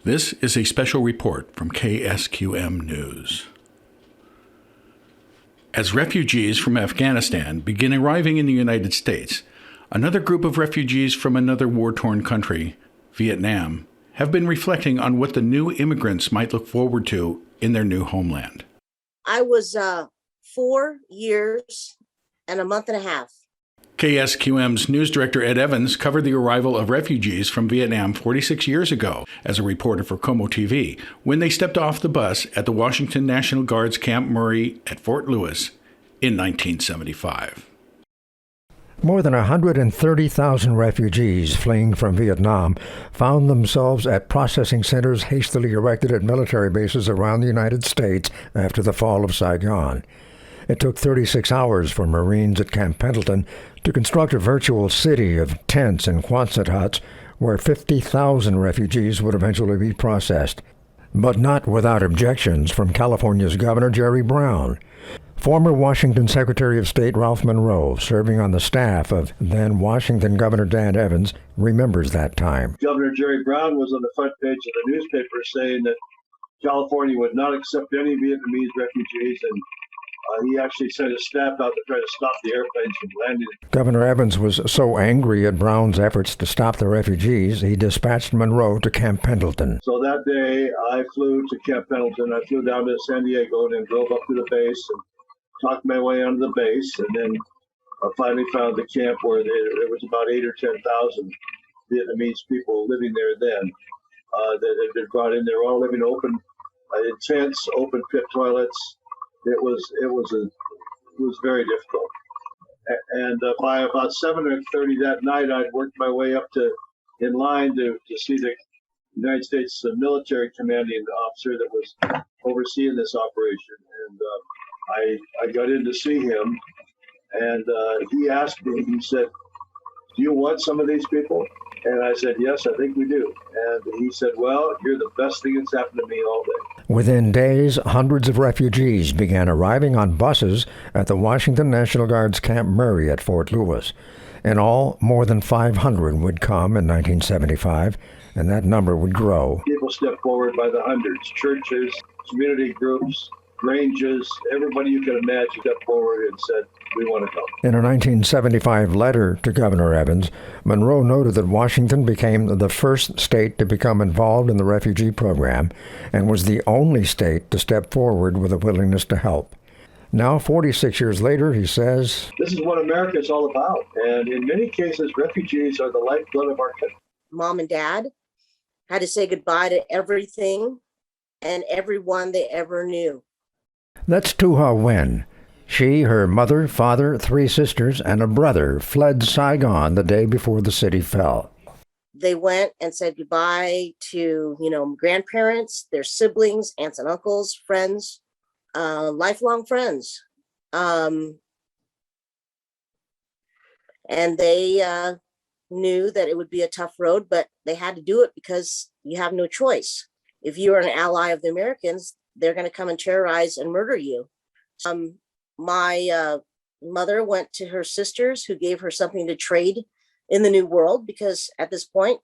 This is a special report from KSQM News. As refugees from Afghanistan begin arriving in the United States, another group of refugees from another war-torn country, Vietnam, have been reflecting on what the new immigrants might look forward to in their new homeland. I was 4 years and a month and a half. KSQM's news director Ed Evans covered the arrival of refugees from Vietnam 46 years ago as a reporter for Como TV when they stepped off the bus at the Washington National Guard's Camp Murray at Fort Lewis in 1975. More than 130,000 refugees fleeing from Vietnam found themselves at processing centers hastily erected at military bases around the United States after the fall of Saigon. It took 36 hours for Marines at Camp Pendleton to construct a virtual city of tents and Quonset huts where 50,000 refugees would eventually be processed, but not without objections from California's Governor Jerry Brown. Former Washington Secretary of State Ralph Monroe, serving on the staff of then Washington Governor Dan Evans, remembers that time. Governor Jerry Brown was on the front page of the newspaper saying that California would not accept any Vietnamese refugees, and he actually sent his staff out to try to stop the airplanes from landing. Governor Evans was so angry at Brown's efforts to stop the refugees, he dispatched Monroe to Camp Pendleton. So that day, I flew to Camp Pendleton. I flew down to San Diego and then drove up to the base and talked my way onto the base, and then I finally found the camp where there was about 8,000 or 10,000 Vietnamese people living there then that had been brought in. They were all living open in tents, open pit toilets. It was very difficult. And by about 7:30 that night, I'd worked my way up in line to see the United States military commanding officer that was overseeing this operation. And I got in to see him, and he asked me, he said, "Do you want some of these people?" And I said, "Yes, I think we do." And he said, "Well, you're the best thing that's happened to me all day." Within days, hundreds of refugees began arriving on buses at the Washington National Guard's Camp Murray at Fort Lewis. In all, more than 500 would come in 1975, and that number would grow. People stepped forward by the hundreds. Churches, community groups, ranges, everybody you can imagine stepped forward and said, "We want to come." In a 1975 letter to Governor Evans, Monroe noted that Washington became the first state to become involved in the refugee program and was the only state to step forward with a willingness to help. Now, 46 years later, he says, "This is what America is all about. And in many cases, refugees are the lifeblood of our country." Mom and dad had to say goodbye to everything and everyone they ever knew. That's Tu-Ha Nguyen. She, her mother, father, 3 sisters, and a brother fled Saigon the day before the city fell. They went and said goodbye to, grandparents, their siblings, aunts and uncles, friends, lifelong friends. And they knew that it would be a tough road, but they had to do it because you have no choice. If you are an ally of the Americans, they're going to come and terrorize and murder you. My mother went to her sisters, who gave her something to trade in the new world, because at this point,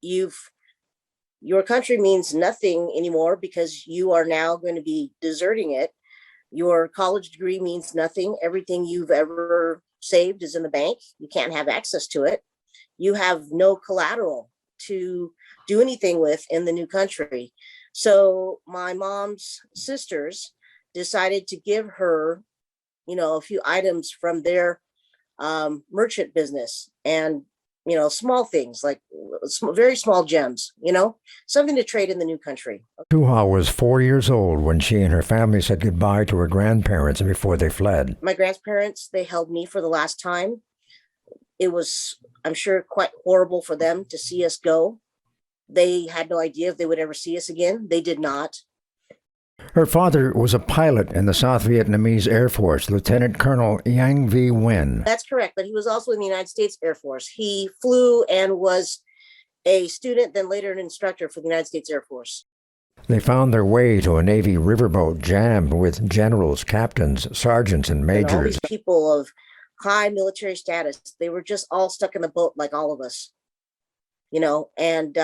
your country means nothing anymore because you are now going to be deserting it. Your college degree means nothing. Everything you've ever saved is in the bank. You can't have access to it. You have no collateral to do anything with in the new country. So my mom's sisters decided to give her, a few items from their merchant business and, small things like very small gems, something to trade in the new country. Tu-Ha was 4 years old when she and her family said goodbye to her grandparents before they fled. My grandparents, they held me for the last time. It was, I'm sure, quite horrible for them to see us go. They had no idea if they would ever see us again. They did not. Her father was a pilot in the South Vietnamese Air Force, Lieutenant Colonel Yang V. Nguyen. That's correct, but he was also in the United States Air Force. He flew and was a student, then later an instructor for the United States Air Force. They found their way to a Navy riverboat jammed with generals, captains, sergeants, and majors. And all these people of high military status, they were just all stuck in the boat like all of us. And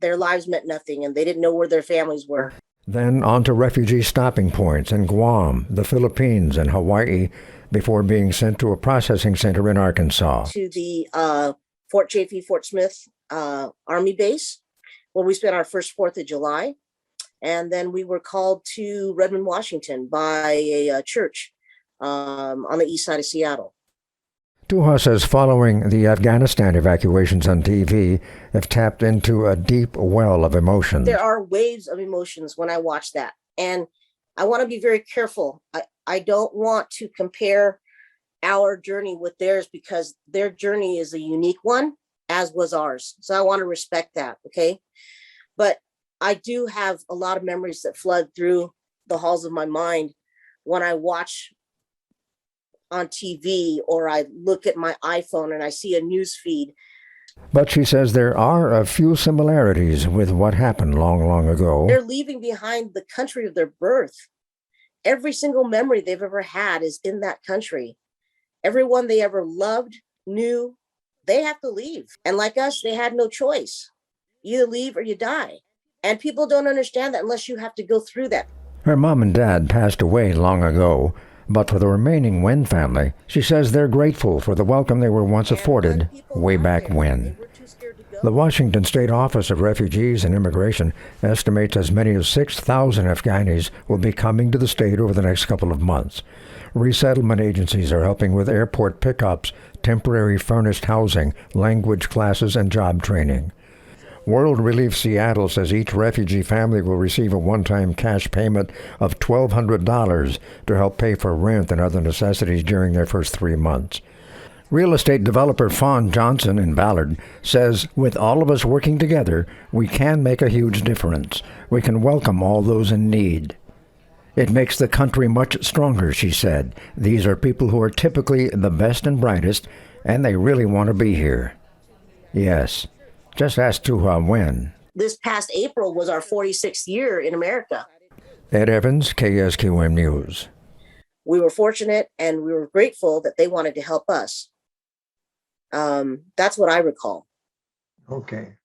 their lives meant nothing and they didn't know where their families were. Then on to refugee stopping points in Guam, the Philippines, and Hawaii before being sent to a processing center in Arkansas. To the Fort Chaffee, Fort Smith Army base, where we spent our first 4th of July. And then we were called to Redmond, Washington by a church on the east side of Seattle. Tu-Ha says following the Afghanistan evacuations on TV have tapped into a deep well of emotion. There are waves of emotions when I watch that. And I want to be very careful. I don't want to compare our journey with theirs because their journey is a unique one, as was ours. So I want to respect that, okay? But I do have a lot of memories that flood through the halls of my mind when I watch on TV or I look at my iPhone and I see a news feed. But she says there are a few similarities with what happened long, long ago. They're leaving behind the country of their birth. Every single memory they've ever had is in that country. Everyone they ever loved, knew, they have to leave. And like us, they had no choice. You either leave or you die. And people don't understand that unless you have to go through that. Her mom and dad passed away long ago, but for the remaining Nguyen family, she says they're grateful for the welcome they were once afforded way back when. The Washington State Office of Refugees and Immigration estimates as many as 6,000 Afghanis will be coming to the state over the next couple of months. Resettlement agencies are helping with airport pickups, temporary furnished housing, language classes, and job training. World Relief Seattle says each refugee family will receive a one-time cash payment of $1,200 to help pay for rent and other necessities during their first 3 months. Real estate developer Fawn Johnson in Ballard says, with all of us working together, we can make a huge difference. We can welcome all those in need. It makes the country much stronger, she said. These are people who are typically the best and brightest, and they really want to be here. Yes. Just ask Tu-Ha Nguyen. This past April was our 46th year in America. Ed Evans, KSQM News. We were fortunate and we were grateful that they wanted to help us. That's what I recall. Okay.